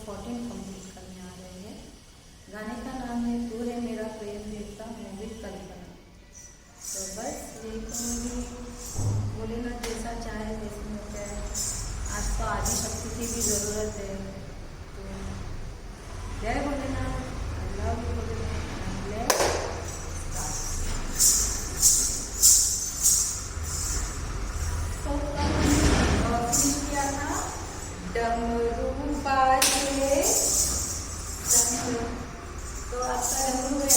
14 complete करने आ रहे हैं। गाने का नाम है तू है मेरा प्रेम देवता, मूवी कल्पना। तो बस यही कहूँगी, भोलेनाथ जैसा चाहे वैसे हो जाए। आज तो आदि शक्ति की भी ज़रूरत है। तो जय Bholenath, I love you Bholenath. क्या था? डमरू बाजे। तो आपका डमरू है,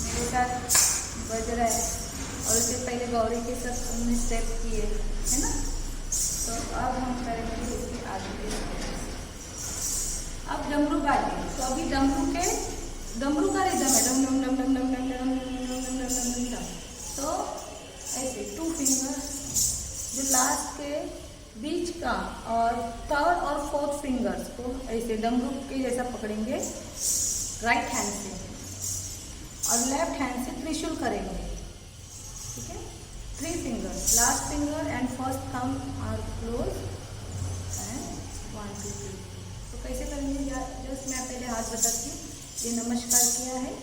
मेरे साथ बज रहा है। और उससे पहले गौरी के साथ हमने स्टेप किए है ना। तो अब हम करेंगे इसकी आगे के स्टेप। अब डमरू बाजे, तो अभी डमरू का रिदम है डम डम डम डम डम डम डम डम डम डम डम। तो ऐसे 2 फिंगर जो लास्ट के बीच का और 3rd और 4th फिंगर्स को ऐसे डमरू के जैसा पकड़ेंगे राइट हैंड से, और लेफ्ट हैंड से त्रिशूल करेंगे। ठीक है, 3 fingers, last finger and first thumb are close and 1 2 3। तो कैसे करेंगे, जस्ट मैं पहले हाथ बताती हूँ। ये नमस्कार किया है,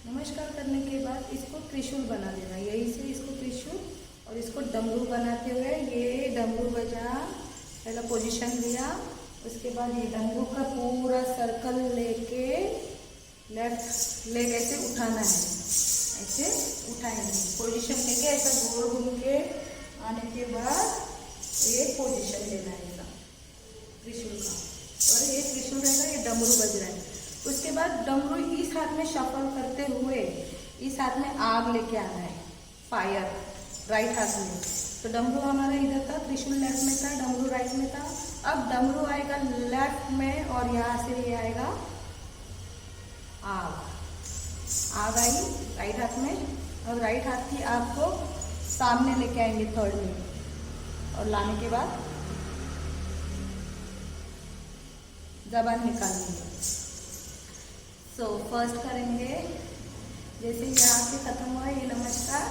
नमस्कार करने के बाद इसको त्रिशूल बना देना, यही से इसको त्रिशूल और इसको डमरू बनाते हुए ये डमरू बजा, पहला पोजीशन लिया। उसके बाद ये डमरू का पूरा सर्कल लेके लेफ्ट लेग ऐसे उठाना है, ऐसे उठाएंगे पोजीशन लेके, ऐसा गोल घूम के आने के बाद ये पोजीशन लेना है ऐसा त्रिशूल का, और ये त्रिशूल रहेगा, ये डमरू बज रहा है। उसके बाद डमरू इस हाथ में शफल करते हुए इस हाथ में आग लेके आना है, फायर राइट हाथ में। तो डमरू हमारा इधर था, त्रिशूल लेफ्ट में था, डमरू राइट में था। अब डमरू आएगा लेफ्ट में और यहाँ से ये आएगा आग। आग आई राइट हाथ में, और राइट हाथ की आग को सामने लेके आएंगे 3rd में, और लाने के बाद जबान निकालेंगे। सो फर्स्ट करेंगे, जैसे यहाँ से खत्म हुआ ये नमस्कार,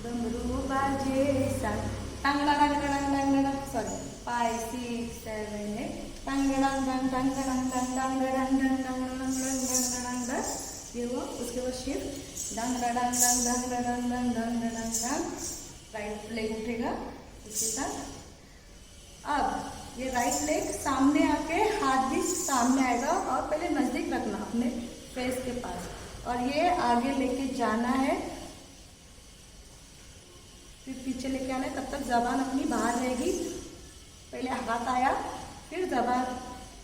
डमरू बाजे सन टंग डंग डंग डंग डंग, सॉरी 5 6 7 8 टंग डंग डंग डंग डंग डंग डंग डंग डंग डंग डंग डंग डंग, ये हुआ। उसके बाद शिफ्ट डंग डंग डंग डंग डंग डंग डंग डंग डंग, राइट लेग उठेगा इसके साथ। अब ये राइट लेग सामने आके हाथ भी सामने आएगा, और पहले नज़दीक रखना अपने फेस के पास, और ये आगे लेके जाना है, फिर पीछे लेके आना है। तब तक जबान अपनी बाहर रहेगी, पहले हाथ आया, फिर जबान,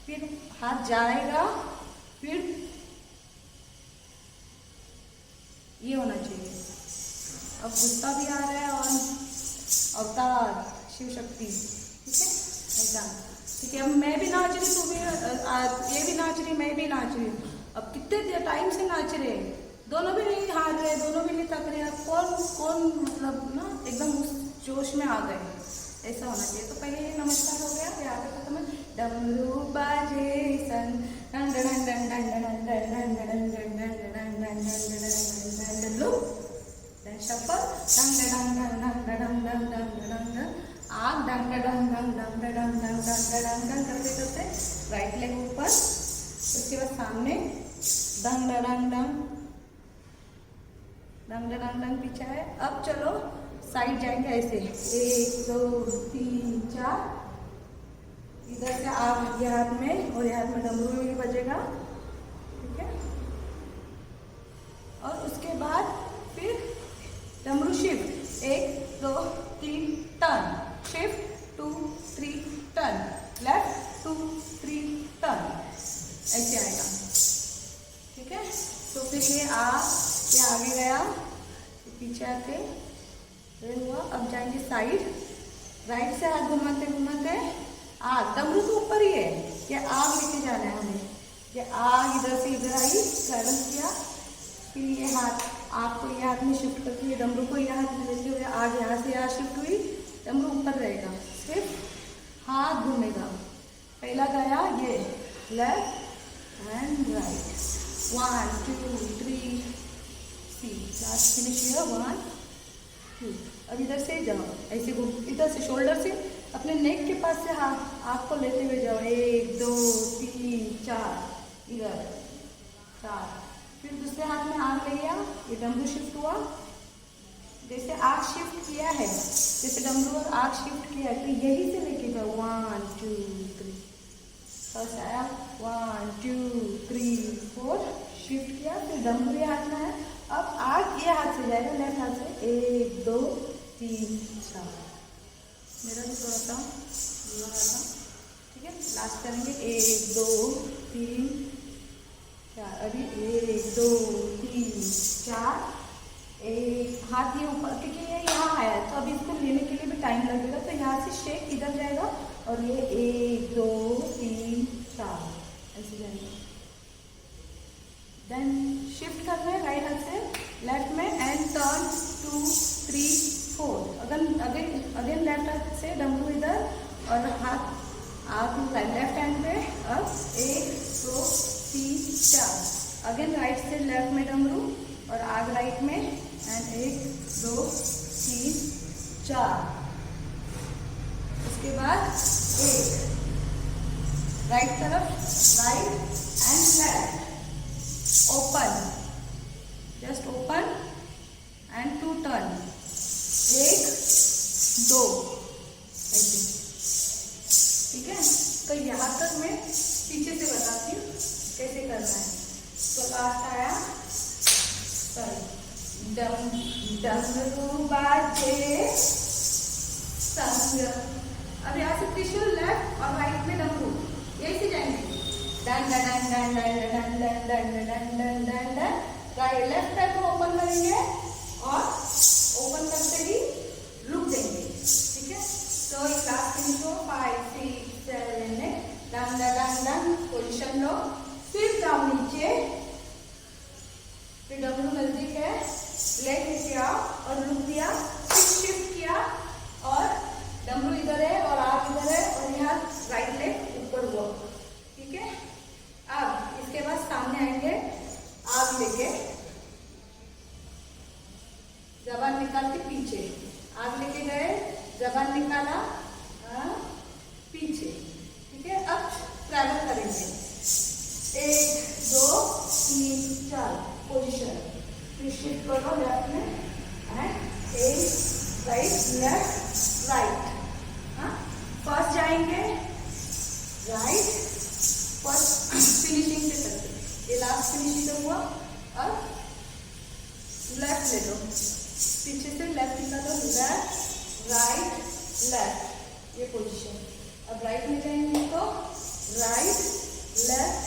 फिर हाथ जाएगा, फिर ये होना चाहिए। अब गुस्सा भी आ रहा है और अवतार शिव शक्ति, ठीक है ऐसा। ठीक है, अब मैं भी नाच रही, तू भी, ये भी नाच रही, मैं भी नाच रही हूँ। अब कितने टाइम से नाच रहे हैं, दोनों भी नहीं हार रहे, दोनों भी नहीं थक रहे। अब कौन मतलब ना एकदम उस जोश में आ गए, ऐसा होना चाहिए। तो पहले ये नमस्कार हो गया, यहाँ पे खत्म है। डमरू बाजे सन डंग डंग डंग डंग डंग डंग डंग डंग डंग डंग डंग डंग लो, देन शफल डंग डंग डंग डंग डंग डंग डंग डंग, आग डंग डंग डंग डंग डंग डंग डंग डंग डंग करते करते राइट लेग ऊपर, उसके बाद सामने डंग डंग डंग डंग डंग डंग पीछे है। अब चलो साइड जाएंगे ऐसे, 1 2 3 4, इधर से आग ये हाथ में और ये हाथ में डमरू भी बजेगा, ठीक है। और उसके बाद फिर डमरू shift 1 2 3 turn, shift 2 3 turn, left 2 3 turn, ऐसे आएगा, ठीक है। तो फिर ये आगे गया, पीछे आके ये हुआ। अब जाएंगे साइड, राइट से हाथ घुमाते घुमाते आग, डमरू तो ऊपर ही है, ये आग लेके जाना है हमें। ये आग इधर से इधर आई, ट्रैवल किया, फिर ये हाथ, आग को ये हाथ में शिफ्ट करके ये डमरू को ये हाथ में लेते हुए आग यहाँ से यहाँ शिफ्ट हुई, डमरू ऊपर रहेगा, सिर्फ हाथ घूमेगा। पहला गया ये left and right, 1 2 3 see, last finish हुआ 1 2। अब इधर से जाओ ऐसे घूम, इधर से शोल्डर से अपने नेक के पास से हाथ को लेते हुए जाओ, 1 2 3 4, इधर 4। फिर दूसरे हाथ में आग ले गया, ये डमरू शिफ्ट हुआ। जैसे आग शिफ्ट किया है, जैसे डमरू और आग शिफ्ट किया है, तो यही से लेके जाओ 1 2 3। फर्स्ट आया 1 2 3 4, शिफ्ट किया। फिर डमरू ये हाथ में है, अब आग ये हाथ से जाएगा, लेफ्ट हाथ से 1 2 3 4। मेरा भी थोड़ा सा बुरा था, ठीक है। लास्ट करेंगे 1 2 3 4। अभी 1 2 3 4। एक हाथ ये ऊपर, क्योंकि ये यहाँ आया है तो अभी इसको लेने के लिए भी टाइम लगेगा, तो यहाँ से शेक इधर जाएगा और ये 1 2 3 4 ऐसे जाएगा। देन शिफ्ट करना है राइट हाथ से लेफ्ट में एंड टर्न 2 3 4। अगेन लेफ्ट हाथ से डमरू इधर और हाथ आप लेफ्ट हैंड पे। अब 1 2 3 4। अगेन राइट से लेफ्ट में डमरू और आग राइट में एंड 1 2 3 4। उसके बाद 1 राइट तरफ, right and left, open, just open and 2 turn, 1 2 ऐसे, ठीक है। तो यहाँ तक मैं पीछे से बताती हूँ कैसे करना है। तो लास्ट आया डमरू बाजे संग। अब यहाँ से त्रिशूल लेफ्ट और राइट में डमरू यही से जाएंगे, डन डन डन डन डन डन डन डन डन डन डन। राइट लेफ्ट पैर को ओपन करेंगे और ओपन करते ही रुक देंगे, ठीक है। तो ये लास्ट फिनिश हो 5 6 7 8 डन डन डन। पोजिशन लो, फिर जाओ नीचे, फिर डमरू नजदीक है, लेग लेके आओ और रुक दिया, फिर शिफ्ट किया और डमरू इधर है और आग इधर है और यहाँ राइट लेग ऊपर हुआ, ठीक है। अब इसके बाद सामने आएंगे आग लेके, जबान निकाल के पीछे, आग लेके गए, जबान निकाला पीछे, ठीक है। अब ट्रैवल करेंगे 1 2 3 4 पोजिशन, फिर शिफ्ट करो लेफ्ट में and 1 right left right. First जाएंगे राइट, फर्स्ट फिनिशिंग से करते, ये लास्ट फिनिशिंग हुआ। अब लेफ्ट ले लो, पीछे से लेफ्ट निकालो, लेफ्ट राइट लेफ्ट, ये पोजीशन। अब राइट में जाएंगे तो राइट लेफ्ट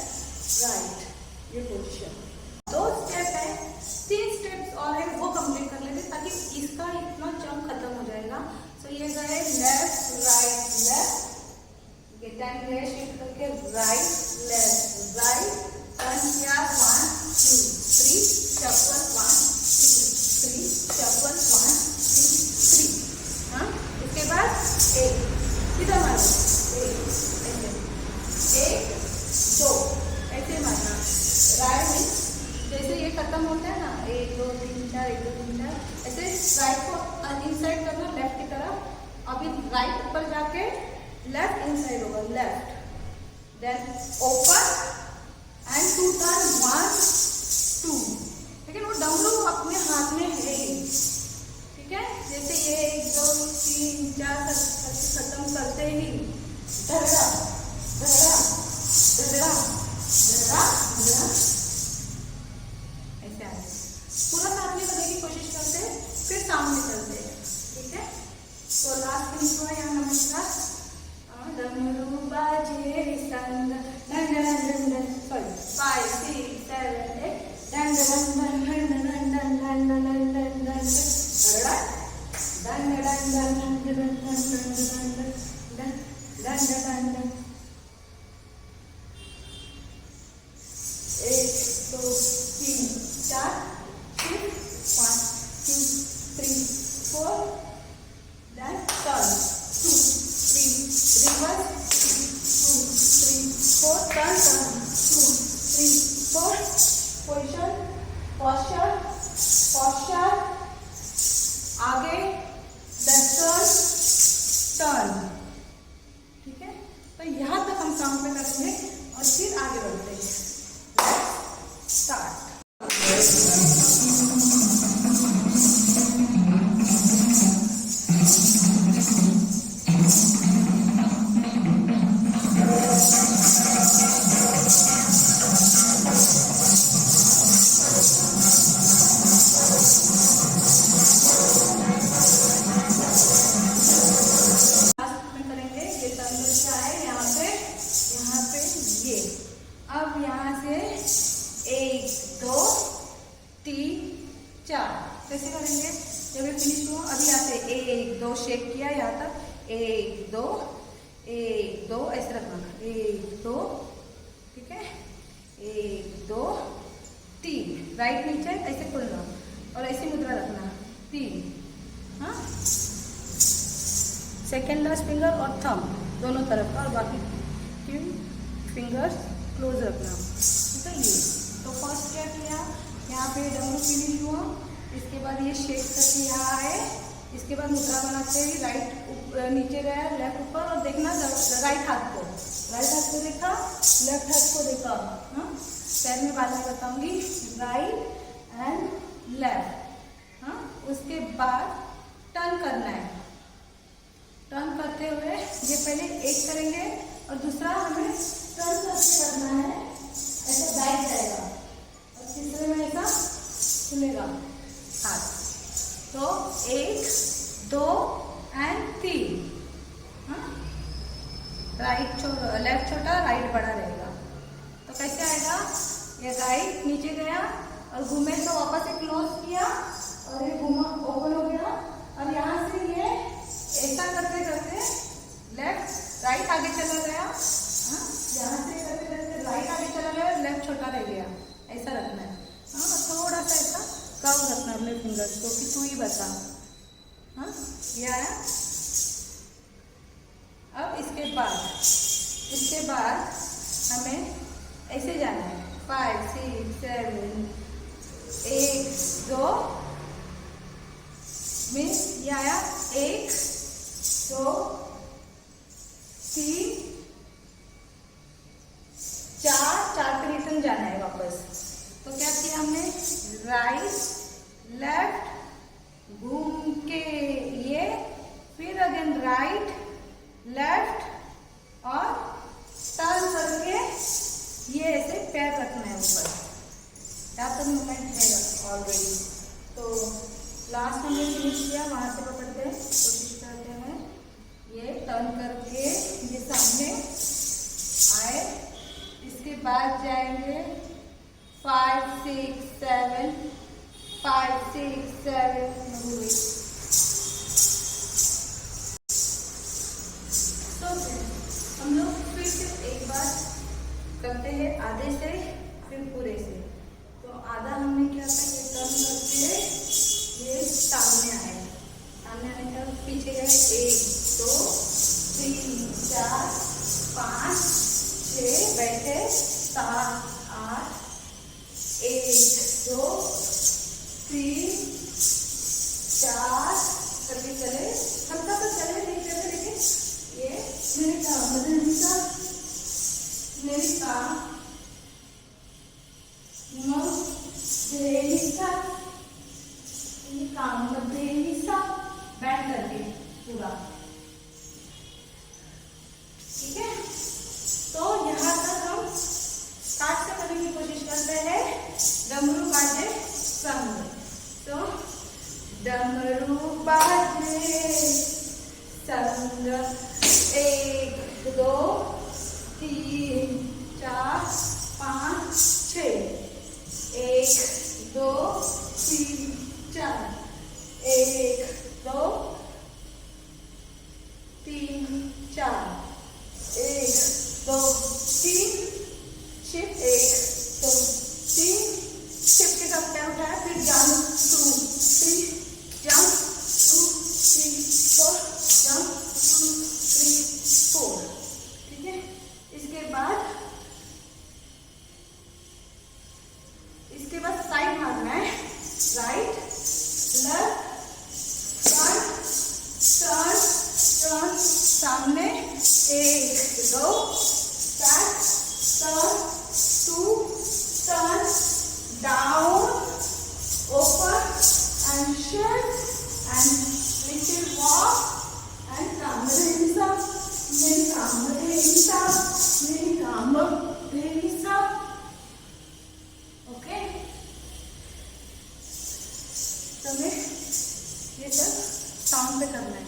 राइट, ये पोजीशन। 2 स्टेप है, 3 स्टेप्स और है, वो कंप्लीट कर लेंगे ताकि इसका इतना चंक खत्म हो जाएगा। तो ये गए लेफ्ट राइट लेफ्ट, टाइम ले शिफ्ट करके राइट लेफ्ट राइट, टर्न किया 1 2 3 शफल 1 2 3 शफल 1 2 3। हाँ, उसके बाद 1 किधर मारो, 1 2 ऐसे मारना। राइट में जैसे ये खत्म होता है ना, 1 2 3 4 1 2 3 4 ऐसे राइट को इनसाइड करना लेफ्ट की तरफ। अभी राइट ऊपर जाके लेफ्ट इनसाइड होगा, left, then open and 2 turn 1 2। लेकिन वो डमरू अपने हाथ में है ही, ठीक है। जैसे ये 1 2 3 4 खत्म करते ही धड़ा धड़ा धड़ा धड़ा धड़ा ऐसे आए, पूरा साथ में करने की कोशिश करते हैं, फिर सामने चलते हैं, ठीक है। तो लास्ट फिनिश हुआ यहाँ। नमस्कार। डमरू बाजे संग डन डन डन डन, सॉरी 5 6 7 8 डन डन डन डन डन डन डन डन डन डन डन धड़ा डन डन डन डन डन डन डन डन डन डन। 1 2 3 4 5 2 3 4 then turn 2 3 reverse 2 3 4 turn 2 3 4 position posture आगे then turn 1 2 शेक किया यहाँ तक, 1 2 1 2 ऐसे रखना, 1 2, ठीक है, 1 2 3, राइट नीचे ऐसे खोलना और ऐसी मुद्रा रखना, 3, हाँ, सेकेंड लास्ट फिंगर और थंब दोनों तरफ का, और बाकी 3 फिंगर्स क्लोज रखना, ठीक है। ये तो फर्स्ट क्या किया, यहाँ पे डमरू फिनिश हुआ, इसके बाद ये शेक करके यहाँ आए, इसके बाद मुद्रा बनाते हुए राइट नीचे गया, लेफ्ट ऊपर, और देखना राइट हाथ को देखा, लेफ्ट हाथ को देखा, हाँ, पैर में बाद में बताऊंगी, राइट एंड लेफ्ट, हाँ। उसके बाद टर्न करना है, टर्न करते हुए ये पहले एक करेंगे और दूसरा हमें टर्न करके करना है, ऐसा बैक जाएगा और तीसरे में ऐसा खुलेगा हाथ, तो 1 2 एंड 3, हाँ, राइट लेफ्ट छोटा राइट बड़ा रहेगा। तो कैसे आएगा, ये राइट नीचे गया और घूमे तो वापस से क्लोज किया और ये घूमा ओपन हो गया, और यहाँ से ये ऐसा करते करते लेफ्ट राइट आगे चला गया, हाँ, यहाँ से करते करते राइट आगे चला गया, लेफ्ट छोटा रह गया, ऐसा रखना है, हाँ, थोड़ा सा ऐसा कर्व रखना अपने फिंगर्स को कि तू ही बता, हाँ, ये आया। अब इसके बाद हमें ऐसे जाना है, 5 6 7 1 2 में ये आया, 1 2 3 4 पे रिटर्न जाना है वापस। तो क्या किया हमने, राइट लेफ्ट घूम के ये, फिर अगेन राइट लेफ्ट और टर्न करके ये ऐसे पैर रखना है ऊपर, यहाँ तक मूवमेंट है ऑलरेडी। तो लास्ट हमने फिनिश किया, वहाँ से पकड़ते हैं, कोशिश करते हैं ये टर्न करके ये सामने आए, इसके बाद जाएंगे 5 6 7 5 6 7 हम लोग फिर से एक बार करते हैं, आधे से फिर पूरे से। तो आधा हमने क्या था, ये टर्न करके ये सामने आने का, पीछे गए 1 2 3 4 5 6 बैठे, 7 8 1 2 3 4 करके चले, हल्का सा चले, नहीं चले, लेकिन ये मेरे काम बैठ करके पूरा, ठीक है। तो यहाँ तक हम स्टार्ट से करने की कोशिश करते हैं, डमरू बाजे संग। तो डमरू बाजे संग 1 2 3 4 5 6 1 2 3 4 1 2 3 4 1 2 3 शिफ्ट 1 2 3 शिफ्ट के साथ पैर उठाया, फिर जंप 2 3 जंप 2 3 4 जंप 2 3 4, ठीक है। इसके बाद साइड भागना है, right left front turn turn, सामने 1 2 back turn 2 turn down open and shift and little walk and okay. तो हमें ये सब साउंड पे करना है,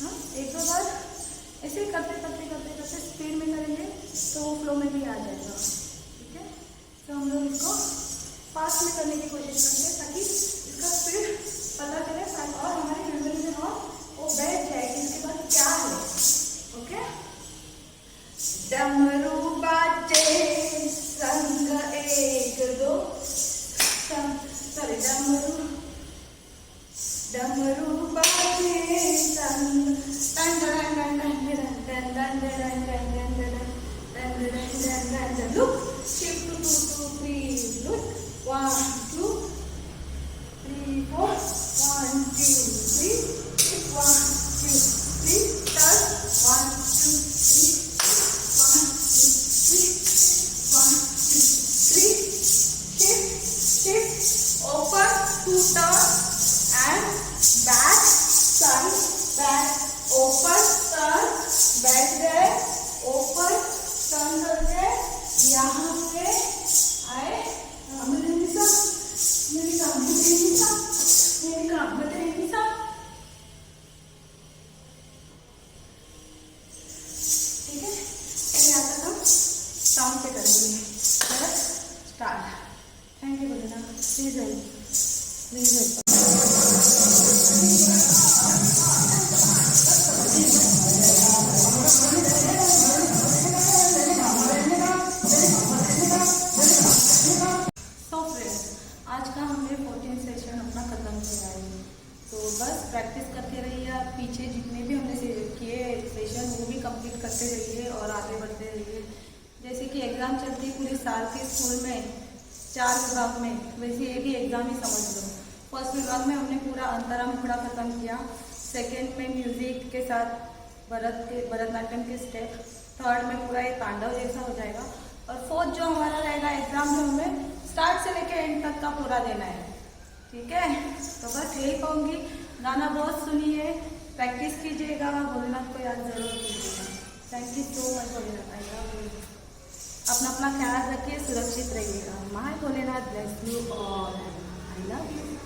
हाँ, एक दो बार ऐसे ही करते करते करते करते स्पीड में करेंगे तो वो फ्लो में भी आ जाएगा, ठीक है। तो हम लोग इसको फास्ट में करने की कोशिश करते हैं ताकि इसका स्पीड पता चले और हमारी मेमोरी में और बैठ जाए कि इसके बाद क्या है। ओके, डमरू बाजे संग एक दो, सॉरी डमरू बाजे संग, टन टन टन टन टन टन टन टन टन। Look, shift to 2 3, look 1 2 3 4, 1 2 3, 1 2 3, turn 1 2 3, 1 2 3, 1 2 3, shift, open to turn and back, side, back, open, turn, बैठ गए, open, turn करके यहाँ पे आए। मेरे काम बताएंगे सब, ठीक है। यहाँ तक हम साउंड पे करेंगे। स्टार्ट। थैंक यू बोलना, प्लीज हेल्प। आज का हमने 14 सेशन अपना ख़त्म किया है। तो बस प्रैक्टिस करते रहिए। आप पीछे जितने भी हमने किए सेशन वो भी कंप्लीट करते रहिए और आगे बढ़ते रहिए। जैसे कि एग्ज़ाम चलती है पूरे साल के स्कूल में 4 विभाग में, वैसे ये भी एग्ज़ाम ही समझ लो। फर्स्ट विभाग में हमने पूरा अंतरा मुखड़ा ख़त्म किया, सेकेंड में म्यूज़िक के साथ भरतनाट्यम के स्टेप, थर्ड में पूरा ये तांडव जैसा हो जाएगा, और फोर्थ जो हमारा रहेगा एग्ज़ाम में हमें स्टार्ट से लेकर एंड तक का पूरा देना है। ठीक है, तो बस यही कहूँगी, गाना बहुत सुनिए, प्रैक्टिस कीजिएगा, भोलेनाथ को याद जरूर कीजिएगा। Thank you so much Bholenath. I love you. अपना ख्याल रखिए, सुरक्षित रहिएगा। My Bholenath bless you all. I love you.